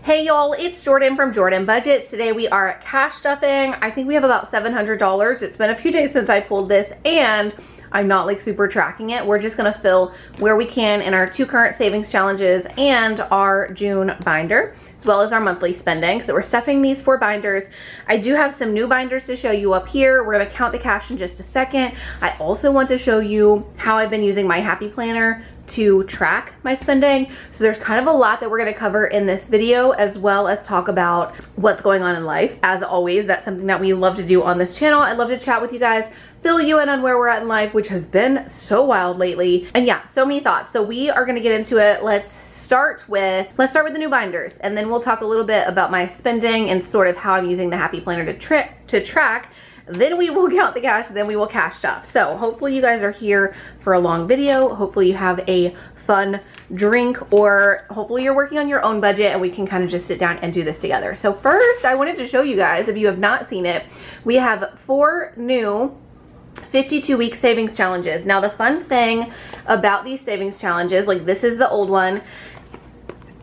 Hey y'all, it's Jordan from Jordan Budgets. Today we are cash stuffing. I think we have about $700. It's been a few days since I pulled this and I'm not like super tracking it. We're just gonna fill where we can in our 2 current savings challenges and our June binder, as well as our monthly spending. So we're stuffing these 4 binders. I do have some new binders to show you up here. We're gonna count the cash in just a second. I also want to show you how I've been using my Happy Planner to track my spending. So there's kind of a lot that we're going to cover in this video, as well as talk about what's going on in life. As always, that's something that we love to do on this channel. I love to chat with you guys, fill you in on where we're at in life, which has been so wild lately. And yeah, so many thoughts. So we are going to get into it. Let's start with the new binders, and then we'll talk a little bit about my spending and sort of how I'm using the Happy Planner to track. Then we will count the cash, then we will cash stuff. So hopefully you guys are here for a long video. Hopefully you have a fun drink, or hopefully you're working on your own budget and we can kind of just sit down and do this together. So first, I wanted to show you guys, if you have not seen it, we have 4 new 52-week savings challenges. Now the fun thing about these savings challenges, like this is the old one,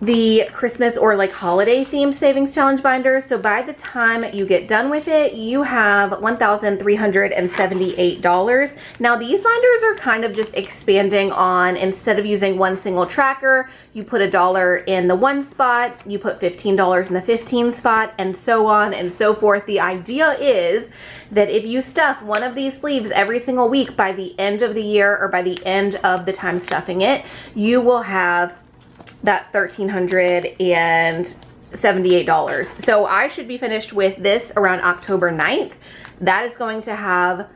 the Christmas or like holiday themed savings challenge binder. So by the time you get done with it, you have $1,378. Now these binders are kind of just expanding on, instead of using one single tracker, you put $1 in the one spot, you put $15 in the 15 spot, and so on and so forth. The idea is that if you stuff one of these sleeves every single week, by the end of the year or by the end of the time stuffing it, you will have that $1,378. So I should be finished with this around October 9th. That's going to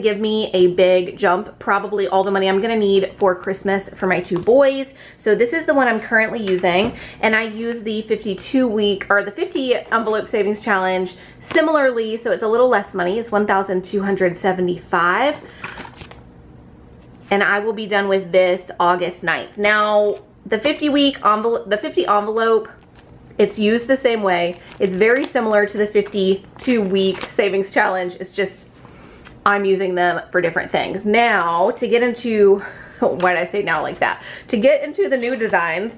give me a big jump, probably all the money I'm gonna need for Christmas for my 2 boys. So this is the one I'm currently using, and I use the 52-week or the 50 envelope savings challenge similarly, so it's a little less money. It's $1,275. And I will be done with this August 9th. Now, the 50 envelope, it's used the same way. It's very similar to the 52-week savings challenge. It's just, I'm using them for different things. Now, to get into, why did I say now like that? To get into the new designs,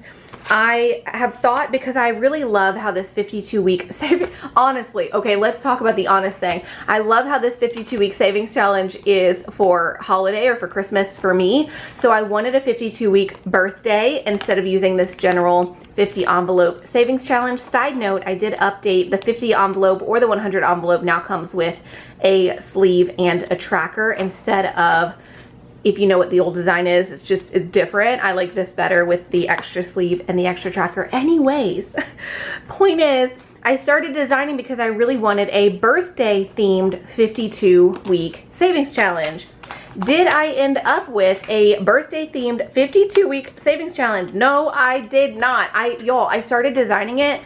I have thought, because I really love how this 52-week saving, honestly, okay, let's talk about the honest thing. I love how this 52-week savings challenge is for holiday or for Christmas for me. So I wanted a 52-week birthday instead of using this general 50 envelope savings challenge. Side note, I did update the 50 envelope, or the 100 envelope now comes with a sleeve and a tracker instead of, if you know what the old design is, it's different. I like this better with the extra sleeve and the extra tracker. Anyways, point is, I started designing because I really wanted a birthday themed 52-week savings challenge. Did I end up with a birthday themed 52-week savings challenge? No, I did not. Y'all, I started designing it.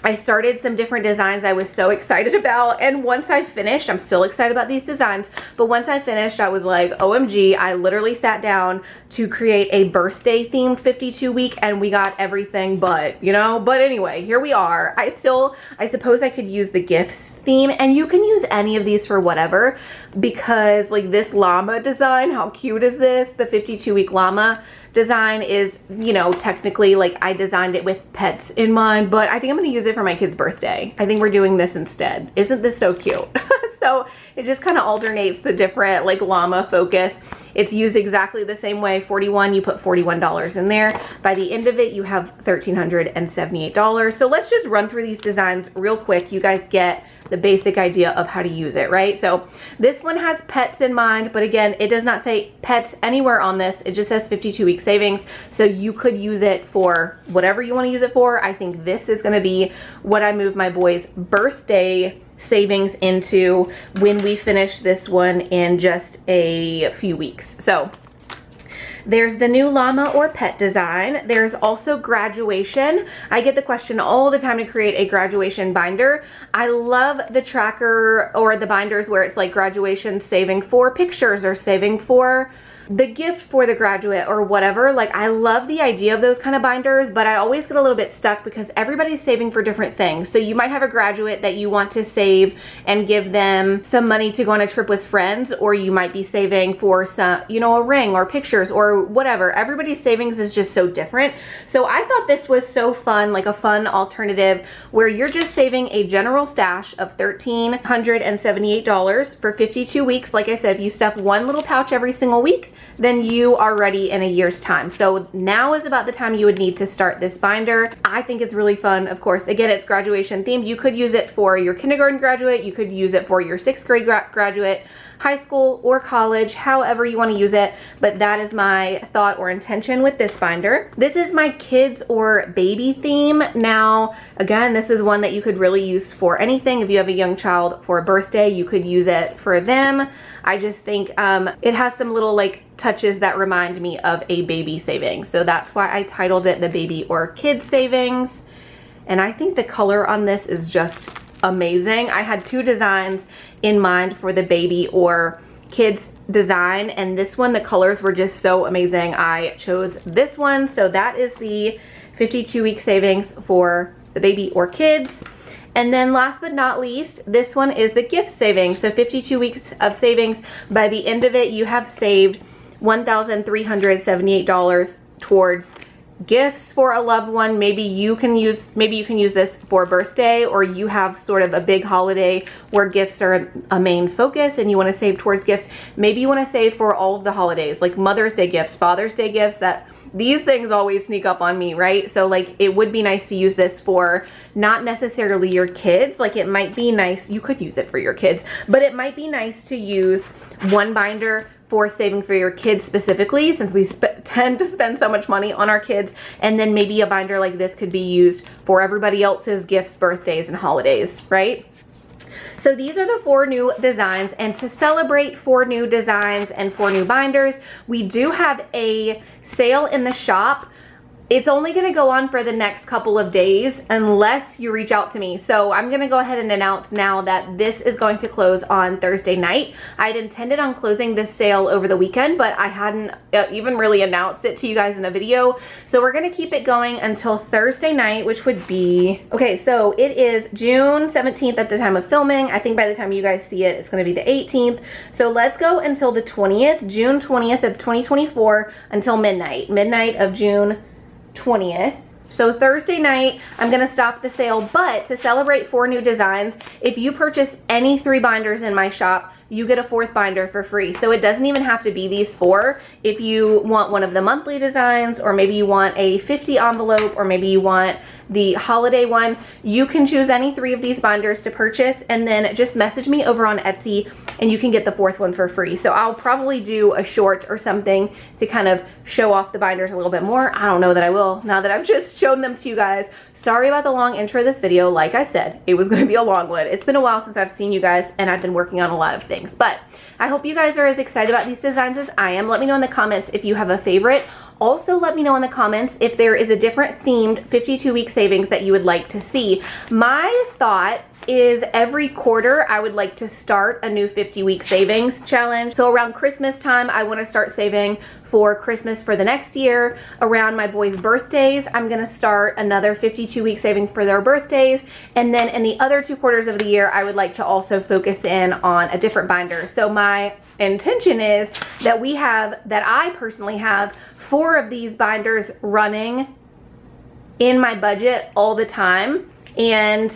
I started some different designs I was so excited about, and once I finished, I'm still excited about these designs, but once I finished, I was like, OMG, I literally sat down to create a birthday themed 52-week, and we got everything but, you know, but anyway, here we are. I suppose I could use the gifts theme, and you can use any of these for whatever, because like this llama design, how cute is this? The 52-week llama design is, you know, technically like I designed it with pets in mind, but I think I'm gonna use it for my kid's birthday. I think we're doing this instead. Isn't this so cute? So it just kind of alternates the different like llama focus. It's used exactly the same way. 41, you put $41 in there. By the end of it, you have $1,378. So let's just run through these designs real quick. You guys get the basic idea of how to use it, right? So this one has pets in mind, but again, it does not say pets anywhere on this. It just says 52-week savings. So you could use it for whatever you want to use it for. I think this is going to be what I move my boy's birthday savings into when we finish this one in just a few weeks. So there's the new llama or pet design. There's also graduation. I get the question all the time to create a graduation binder. I love the tracker or the binders where it's like graduation saving for pictures or saving for the gift for the graduate or whatever. Like, I love the idea of those kind of binders, but I always get a little bit stuck because everybody's saving for different things. So you might have a graduate that you want to save and give them some money to go on a trip with friends, or you might be saving for some, you know, a ring or pictures or whatever. Everybody's savings is just so different. So I thought this was so fun, like a fun alternative where you're just saving a general stash of $1,378 for 52 weeks. Like I said, if you stuff one little pouch every single week, then you are ready in a year's time. So now is about the time you would need to start this binder. I think it's really fun. Of course, again, it's graduation themed. You could use it for your kindergarten graduate. You could use it for your 6th grade graduate, high school or college, however you want to use it. But that is my thought or intention with this binder. This is my kids or baby theme. Now, again, this is one that you could really use for anything. If you have a young child for a birthday, you could use it for them. I just think it has some little like touches that remind me of a baby savings. So that's why I titled it the baby or kids savings. And I think the color on this is just amazing. I had 2 designs in mind for the baby or kids design, and this one, the colors were just so amazing. I chose this one. So that is the 52-week savings for the baby or kids. And then last but not least, this one is the gift savings. So 52 weeks of savings. By the end of it, you have saved $1,378 towards gifts for a loved one. Maybe you can use this for a birthday, or you have sort of a big holiday where gifts are a main focus and you want to save towards gifts. Maybe you want to save for all of the holidays, like Mother's Day gifts, Father's Day gifts. That these things always sneak up on me, right? So like, it would be nice to use this for not necessarily your kids. Like, it might be nice, you could use it for your kids, but it might be nice to use one binder for saving for your kids specifically, since we tend to spend so much money on our kids. And then maybe a binder like this could be used for everybody else's gifts, birthdays, and holidays, right? So these are the 4 new designs, and to celebrate 4 new designs and 4 new binders, we do have a sale in the shop. It's only going to go on for the next couple of days unless you reach out to me. So I'm going to go ahead and announce now that this is going to close on Thursday night. I'd intended on closing this sale over the weekend, but I hadn't even really announced it to you guys in a video. So we're going to keep it going until Thursday night, which would be, okay, so it is June 17th at the time of filming. I think by the time you guys see it, it's going to be the 18th. So let's go until the 20th, June 20th of 2024 until midnight of June 20th. So Thursday night, I'm gonna stop the sale, but to celebrate 4 new designs, if you purchase any 3 binders in my shop, you get a 4th binder for free. So it doesn't even have to be these 4. If you want one of the monthly designs, or maybe you want a 50 envelope, or maybe you want the holiday one, you can choose any 3 of these binders to purchase, and then just message me over on Etsy and you can get the 4th one for free. So I'll probably do a short or something to kind of show off the binders a little bit more. I don't know that I will, now that I've just shown them to you guys. Sorry about the long intro of this video. Like I said, it was gonna be a long one. It's been a while since I've seen you guys, and I've been working on a lot of things. But I hope you guys are as excited about these designs as I am. Let me know in the comments if you have a favorite. Also, let me know in the comments if there is a different themed 52-week savings that you would like to see. My thought is every quarter I would like to start a new 50-week savings challenge. So around Christmas time, I want to start saving for Christmas for the next year. Around my boys' birthdays, I'm gonna start another 52-week saving for their birthdays. And then in the other 2 quarters of the year, I would like to also focus in on a different binder. So my intention is that I personally have 4 of these binders running in my budget all the time. And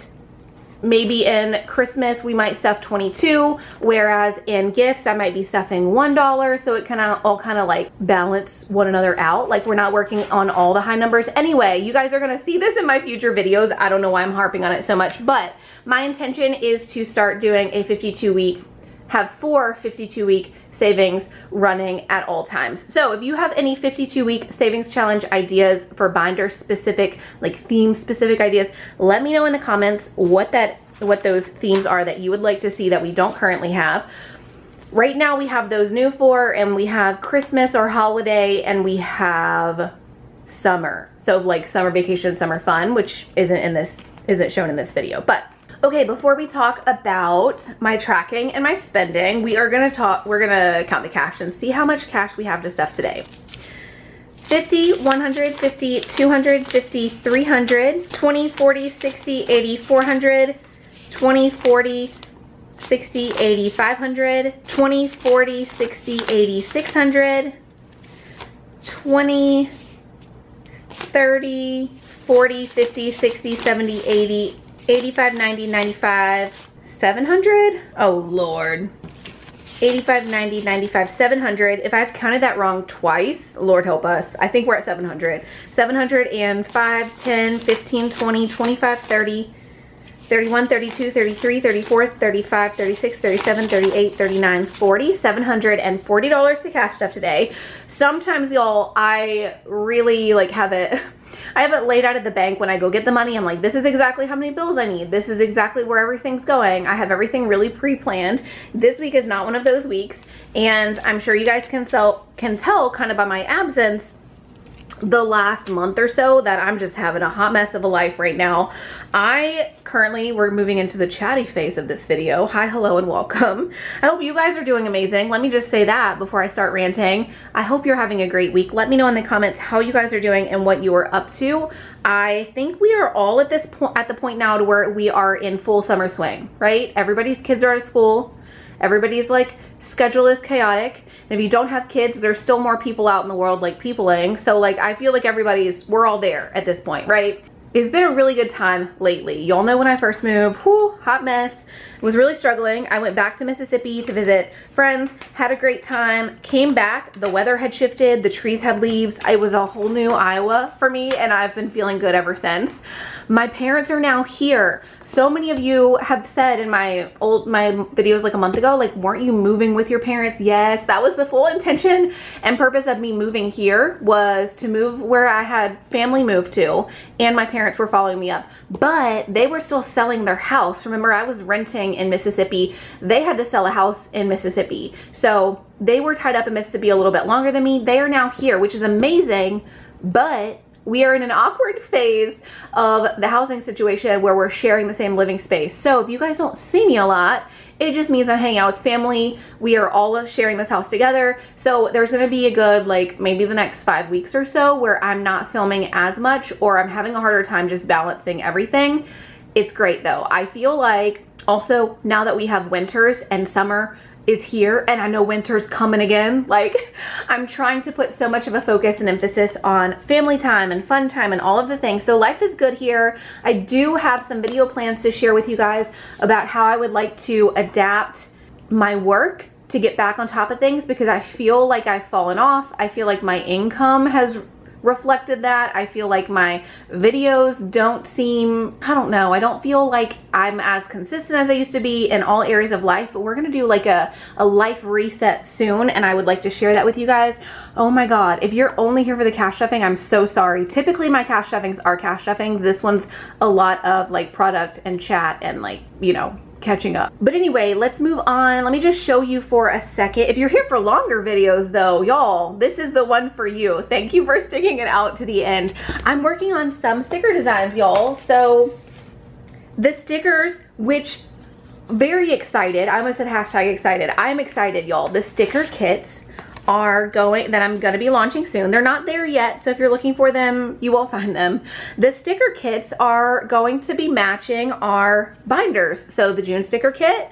maybe in Christmas we might stuff 22, whereas in gifts I might be stuffing $1, so it can all kind of like balance one another out. Like, we're not working on all the high numbers. Anyway, you guys are gonna see this in my future videos. I don't know why I'm harping on it so much, but my intention is to start doing a 52-week, have 4 52-week savings running at all times. So if you have any 52-week savings challenge ideas for binder specific, like theme specific ideas, let me know in the comments what those themes are that you would like to see that we don't currently have. Right now we have those new 4, and we have Christmas or holiday, and we have summer. So like summer vacation, summer fun, which isn't shown in this video. But Okay, before we talk about my tracking and my spending, we're gonna count the cash and see how much cash we have to stuff today. 50, 100, 50, 200, 50, 300, 20, 40, 60, 80, 400, 20, 40, 60, 80, 500, 20, 40, 60, 80, 600, 20, 30, 40, 50, 60, 70, 80, 85, 90, 95, 700? Oh Lord. 85, 90, 95, 700. If I've counted that wrong twice, Lord help us. I think we're at 700. 705, 10, 15, 20, 25, 30, 31, 32, 33, 34, 35, 36, 37, 38, 39, 40. $740 to cash stuff today. Sometimes, y'all, I really like have it laid out at the bank when I go get the money. I'm like, this is exactly how many bills I need. This is exactly where everything's going. I have everything really pre-planned. This week is not one of those weeks, and I'm sure you guys can tell kind of by my absence the last month or so that I'm just having a hot mess of a life right now. We're moving into the chatty phase of this video. Hi, hello, and welcome. I hope you guys are doing amazing. Let me just say that before I start ranting. I hope you're having a great week. Let me know in the comments how you guys are doing and what you are up to. I think we are all at the point now to where we are in full summer swing, right? Everybody's kids are out of school. Everybody's like schedule is chaotic. And if you don't have kids, there's still more people out in the world like peopling. So like, I feel like we're all there at this point, right? It's been a really good time lately. Y'all know when I first moved, whew, hot mess. Was really struggling. I went back to Mississippi to visit friends, had a great time, came back, the weather had shifted, the trees had leaves. It was a whole new Iowa for me, and I've been feeling good ever since. My parents are now here. So many of you have said in my videos like a month ago, like, weren't you moving with your parents? Yes, that was the full intention and purpose of me moving here, was to move where I had family move to, and my parents were following me up. But they were still selling their house. Remember, I was renting in Mississippi. They had to sell a house in Mississippi. So they were tied up in Mississippi a little bit longer than me. They are now here, which is amazing, but we are in an awkward phase of the housing situation where we're sharing the same living space. So if you guys don't see me a lot, it just means I'm hanging out with family. We are all sharing this house together. So there's gonna be a good, like, maybe the next 5 weeks or so where I'm not filming as much, or I'm having a harder time just balancing everything. It's great though. I feel like also now that we have winters and summer is here, and I know winter's coming again, like, I'm trying to put so much of a focus and emphasis on family time and fun time and all of the things. So life is good here. I do have some video plans to share with you guys about how I would like to adapt my work to get back on top of things, because I feel like I've fallen off. I feel like my income has reflected that. I feel like my videos don't seem, I don't know, I don't feel like I'm as consistent as I used to be in all areas of life. But we're gonna do like a life reset soon, and I would like to share that with you guys. Oh my god, if you're only here for the cash stuffing, I'm so sorry. Typically my cash stuffings are cash stuffings. This one's a lot of like product and chat and, like, you know, catching up. But anyway, let's move on. Let me just show you for a second. If you're here for longer videos though, y'all, this is the one for you. Thank you for sticking it out to the end. I'm working on some sticker designs, y'all. So the stickers, which, very excited. I almost said hashtag excited. I'm excited, y'all. The sticker kits that I'm gonna be launching soon. They're not there yet, so if you're looking for them, you will find them. The sticker kits are going to be matching our binders. So the June sticker kit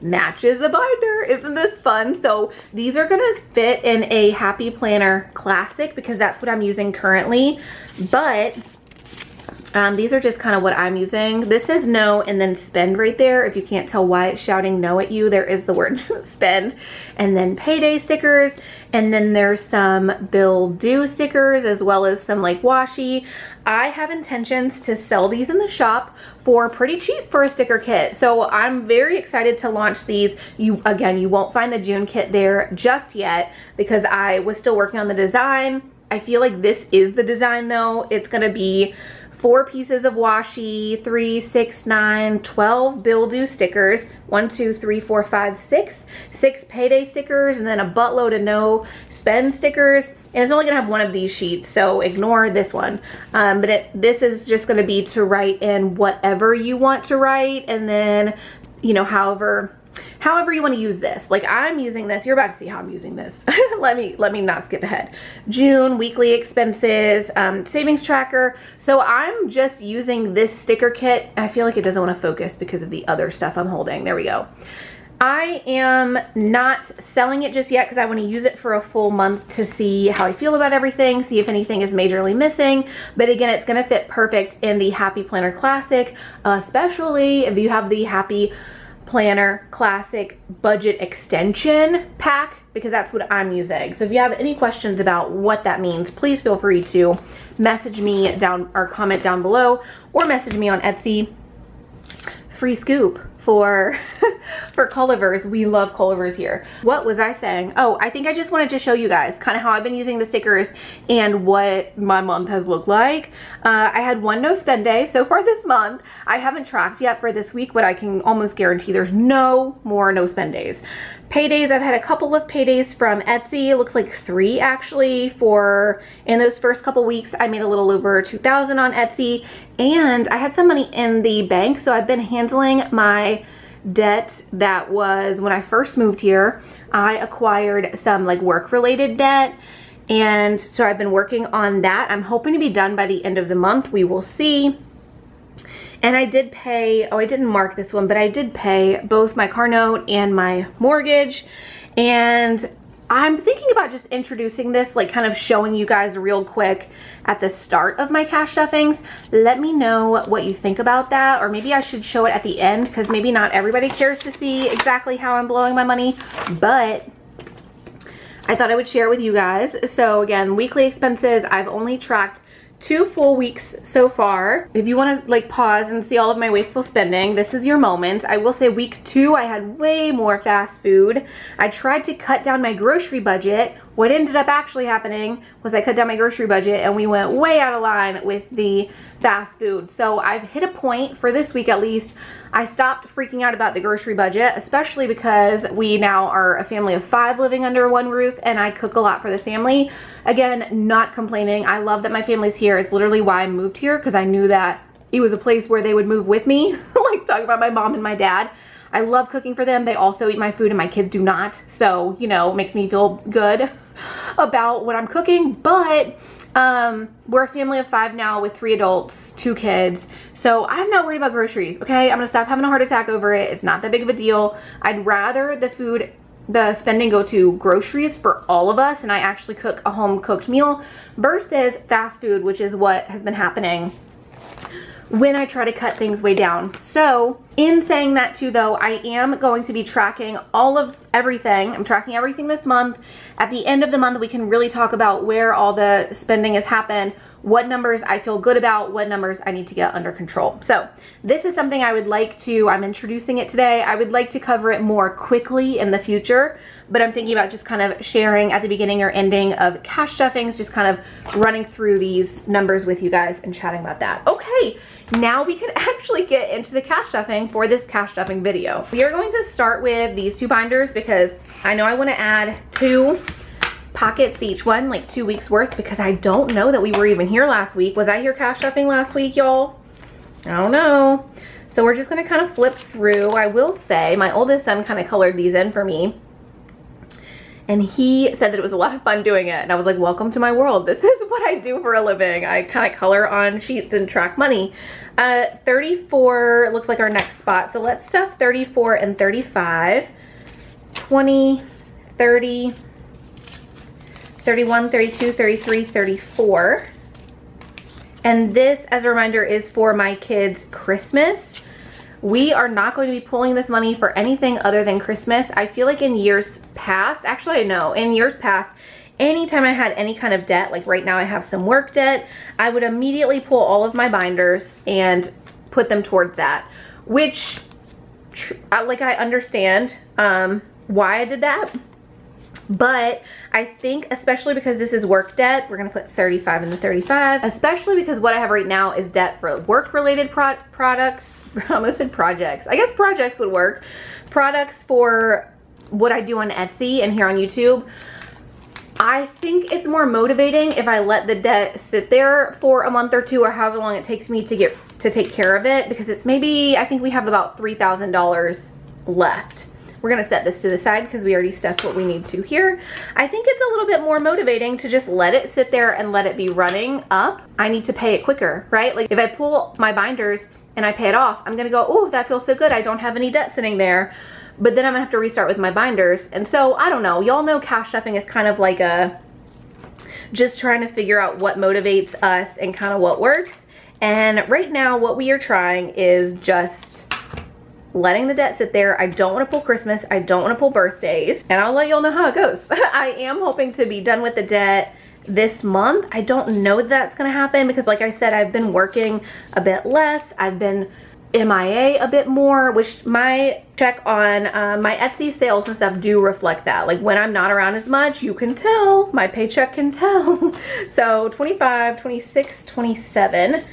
matches the binder. Isn't this fun? So these are gonna fit in a Happy Planner Classic because that's what I'm using currently. But these are just kind of what I'm using. This says no and then spend right there. If you can't tell why it's shouting no at you, there is the word spend. And then payday stickers. And then there's some bill due stickers, as well as some like washi. I have intentions to sell these in the shop for pretty cheap for a sticker kit. So I'm very excited to launch these. You won't find the June kit there just yet because I was still working on the design. I feel like this is the design though. It's gonna be 4 pieces of washi, 3, 6, 9, 12 bill due stickers, 1, 2, 3, 4, 5, 6 payday stickers, and then a buttload of no spend stickers. And it's only gonna have one of these sheets, so ignore this one. But this is just gonna be to write in whatever you want to write, and then, you know, however you want to use this. Like I'm using this, you're about to see how I'm using this. let me not skip ahead. June, weekly expenses, savings tracker. So I'm just using this sticker kit. I feel like it doesn't want to focus because of the other stuff I'm holding. There we go. I am not selling it just yet because I want to use it for a full month to see how I feel about everything, see if anything is majorly missing. But again, it's going to fit perfect in the Happy Planner Classic, especially if you have the Happy Planner Classic Budget Extension Pack, because that's what I'm using. So if you have any questions about what that means, please feel free to message me down or comment down below, or message me on Etsy. Free scoop for Cullivers. We love Cullivers here. What was I saying? Oh, I think I just wanted to show you guys kind of how I've been using the stickers and what my month has looked like. I had one no spend day so far this month. I haven't tracked yet for this week, but I can almost guarantee there's no more no spend days. Paydays, I've had a couple of paydays from Etsy. It looks like 3 actually. In those first couple weeks, I made a little over $2,000 on Etsy, and I had some money in the bank, so I've been handling my debt that was when I first moved here. I acquired some like work-related debt, and so I've been working on that. I'm hoping to be done by the end of the month. We will see. And I did pay, oh, I didn't mark this one, but I did pay both my car note and my mortgage. And I'm thinking about just introducing this, like kind of showing you guys real quick at the start of my cash stuffings. Let me know what you think about that, or maybe I should show it at the end, because maybe not everybody cares to see exactly how I'm blowing my money, but I thought I would share with you guys. So again, weekly expenses, I've only tracked 2 full weeks so far. If you want to like pause and see all of my wasteful spending, this is your moment. I will say week 2, I had way more fast food. I tried to cut down my grocery budget. What ended up actually happening was I cut down my grocery budget and we went way out of line with the fast food. So I've hit a point for this week at least. I stopped freaking out about the grocery budget, especially because we now are a family of 5 living under one roof, and I cook a lot for the family. Again, not complaining. I love that my family's here. It's literally why I moved here, because I knew that it was a place where they would move with me. Like talking about my mom and my dad. I love cooking for them. They also eat my food and my kids do not. So, you know, it makes me feel good about what I'm cooking. But we're a family of 5 now with 3 adults, 2 kids. So I'm not worried about groceries, okay? I'm gonna stop having a heart attack over it. It's not that big of a deal. I'd rather the spending go to groceries for all of us, and I actually cook a home cooked meal versus fast food, which is what has been happening when I try to cut things way down. So in saying that too though, I am going to be tracking all of everything. I'm tracking everything this month. At the end of the month, we can really talk about where all the spending has happened, what numbers I feel good about, what numbers I need to get under control. So this is something I would like to, I'm introducing it today. I would like to cover it more quickly in the future, but I'm thinking about just kind of sharing at the beginning or ending of cash stuffings, just kind of running through these numbers with you guys and chatting about that. Okay, now we can actually get into the cash stuffing for this cash stuffing video. We are going to start with these 2 binders because I know I want to add 2 pockets to each one, like 2 weeks worth, because I don't know that we were even here last week. Was I here cash stuffing last week, y'all? I don't know. So we're just gonna kind of flip through. I will say my oldest son kind of colored these in for me, and he said that it was a lot of fun doing it, and I was like, welcome to my world. This is what I do for a living. I kind of color on sheets and track money. 34 looks like our next spot, so let's stuff 34 and 35, 20, 30, 31, 32, 33, 34. And this, as a reminder, is for my kids' Christmas. We are not going to be pulling this money for anything other than Christmas. I feel like in years past, actually I know, in years past, anytime I had any kind of debt, like right now I have some work debt, I would immediately pull all of my binders and put them towards that, which, like, I understand why I did that. But I think, especially because this is work debt, we're gonna put 35 in the 35, especially because what I have right now is debt for work-related products. I almost said projects. I guess projects would work. Products for what I do on Etsy and here on YouTube. I think it's more motivating if I let the debt sit there for a month or two, or however long it takes me to take care of it, because it's maybe, I think we have about $3,000 left. We're gonna set this to the side because we already stuffed what we need to here. I think it's a little bit more motivating to just let it sit there and let it be running up. I need to pay it quicker, right? Like if I pull my binders and I pay it off, I'm gonna go, oh, that feels so good. I don't have any debt sitting there. But then I'm gonna have to restart with my binders. And so I don't know, y'all know cash stuffing is kind of like just trying to figure out what motivates us and kind of what works. And right now what we are trying is just letting the debt sit there. I don't want to pull Christmas. I don't want to pull birthdays. And I'll let y'all know how it goes. I am hoping to be done with the debt this month. I don't know that that's going to happen because like I said, I've been working a bit less. I've been MIA a bit more, which my check on my Etsy sales and stuff do reflect that. Like when I'm not around as much, you can tell, my paycheck can tell. So 25, 26, 27.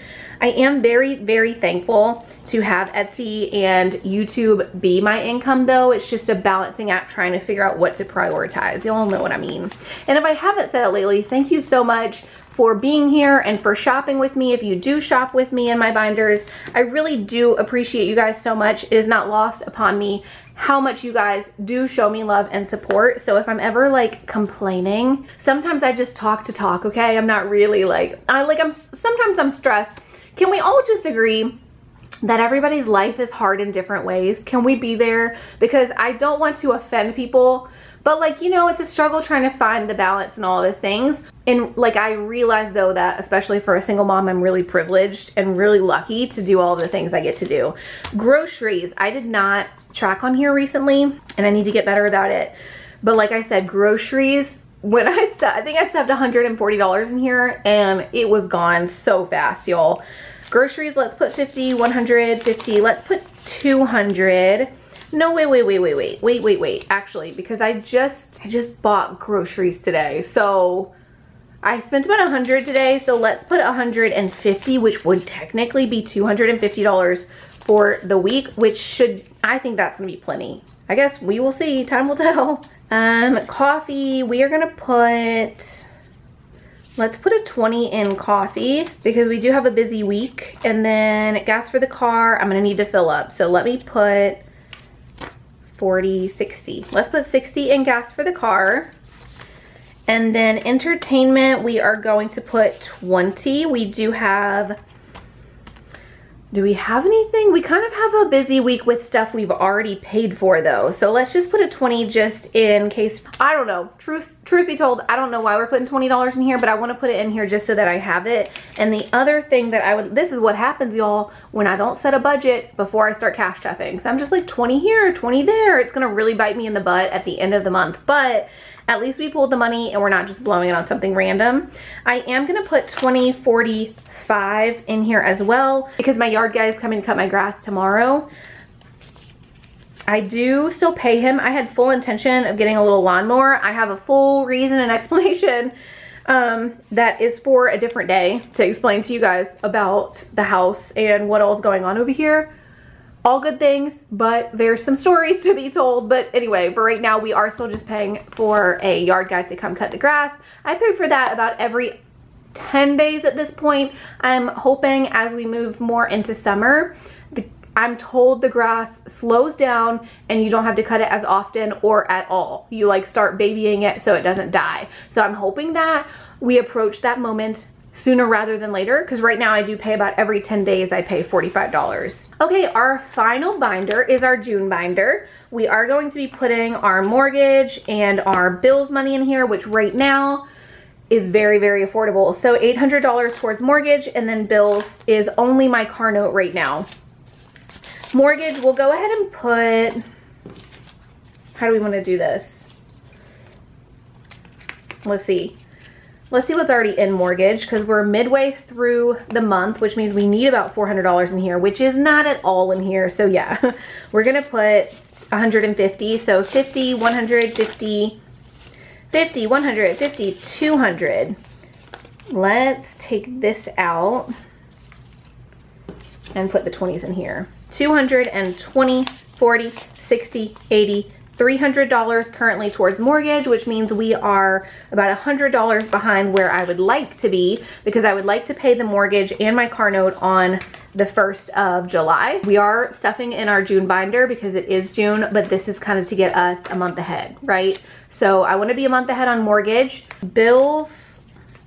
I am very, very thankful to have Etsy and YouTube be my income though. It's just a balancing act trying to figure out what to prioritize. Y'all know what I mean. And if I haven't said it lately, thank you so much for being here and for shopping with me. If you do shop with me in my binders, I really do appreciate you guys so much. It is not lost upon me how much you guys do show me love and support. So if I'm ever like complaining, sometimes I just talk to talk, okay? I'm not really like, sometimes I'm stressed. Can we all just agree that everybody's life is hard in different ways? Can we be there? Because I don't want to offend people, but like, you know, it's a struggle trying to find the balance and all the things. And like, I realize though that especially for a single mom, I'm really privileged and really lucky to do all the things I get to do. Groceries, I did not track on here recently and I need to get better about it. But like I said, groceries, when I think I stuffed $140 in here and it was gone so fast, y'all. Groceries, let's put 50, 100, 50, let's put 200. No, wait. Actually, because I just bought groceries today. So I spent about 100 today. So let's put 150, which would technically be $250 for the week, which should, I think that's gonna be plenty. I guess we will see, time will tell. Coffee, we are gonna put, let's put a 20 in coffee because we do have a busy week. And then gas for the car, I'm gonna need to fill up. So let me put 40, 60. Let's put 60 in gas for the car. And then entertainment, we are going to put 20. We do have, do we have anything? We kind of have a busy week with stuff we've already paid for though. So let's just put a 20 just in case. I don't know, truth be told, I don't know why we're putting $20 in here, but I want to put it in here just so that I have it. And the other thing that this is what happens y'all when I don't set a budget before I start cash stuffing. So I'm just like 20 here, 20 there. It's gonna really bite me in the butt at the end of the month, but at least we pulled the money and we're not just blowing it on something random. I am gonna put 20, 40, 5 in here as well because my yard guy is coming to cut my grass tomorrow. I do still pay him. I had full intention of getting a little lawnmower. I have a full reason and explanation that is for a different day to explain to you guys about the house and what all is going on over here. All good things, but there's some stories to be told. But anyway, for right now, we are still just paying for a yard guy to come cut the grass. I pay for that about every 10 days at this point. I'm hoping as we move more into summer, I'm told the grass slows down and you don't have to cut it as often or at all. You like start babying it so it doesn't die. So I'm hoping that we approach that moment sooner rather than later, because right now I do pay about every 10 days I pay $45. Okay, our final binder is our June binder. We are going to be putting our mortgage and our bills money in here, which right now is very, very affordable. So $800 towards mortgage, and then bills is only my car note right now. Mortgage, we'll go ahead and put, how do we want to do this? Let's see what's already in mortgage, because we're midway through the month, which means we need about $400 in here, which is not at all in here. So yeah, we're gonna put 150. So 50, 150, 50, 100, 50, 200. Let's take this out and put the 20s in here. 220, 40, 60, 80, $300 currently towards mortgage, which means we are about $100 behind where I would like to be, because I would like to pay the mortgage and my car note on the 1st of July. We are stuffing in our June binder because it is June, but this is kind of to get us a month ahead, right? So I want to be a month ahead on mortgage. Bills,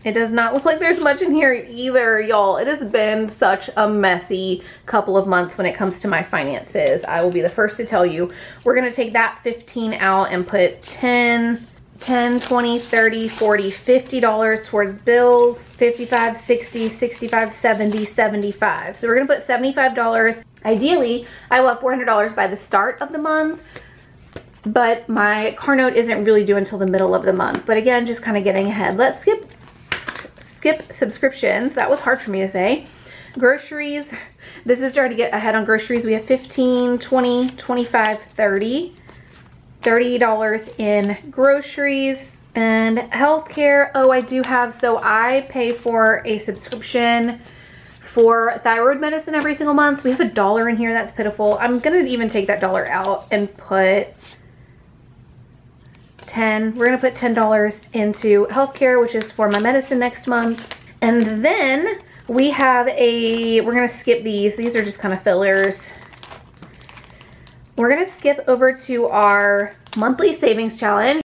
it does not look like there's much in here either, y'all. It has been such a messy couple of months when it comes to my finances. I will be the first to tell you. We're gonna take that 15 out and put 10, 20, 30, 40, $50 towards bills, 55, 60, 65, 70, 75. So we're gonna put $75. Ideally, I will have $400 by the start of the month, but my car note isn't really due until the middle of the month. But again, just kind of getting ahead. Let's skip subscriptions. That was hard for me to say. Groceries. This is trying to get ahead on groceries. We have 15, 20, 25, 30. $30 in groceries. And healthcare. Oh, I do have, so I pay for a subscription for thyroid medicine every single month. So we have $1 in here. That's pitiful. I'm gonna even take that $1 out and put 10. We're gonna put $10 into healthcare, which is for my medicine next month. And then we have we're gonna skip these. These are just kind of fillers. We're gonna skip over to our monthly savings challenge.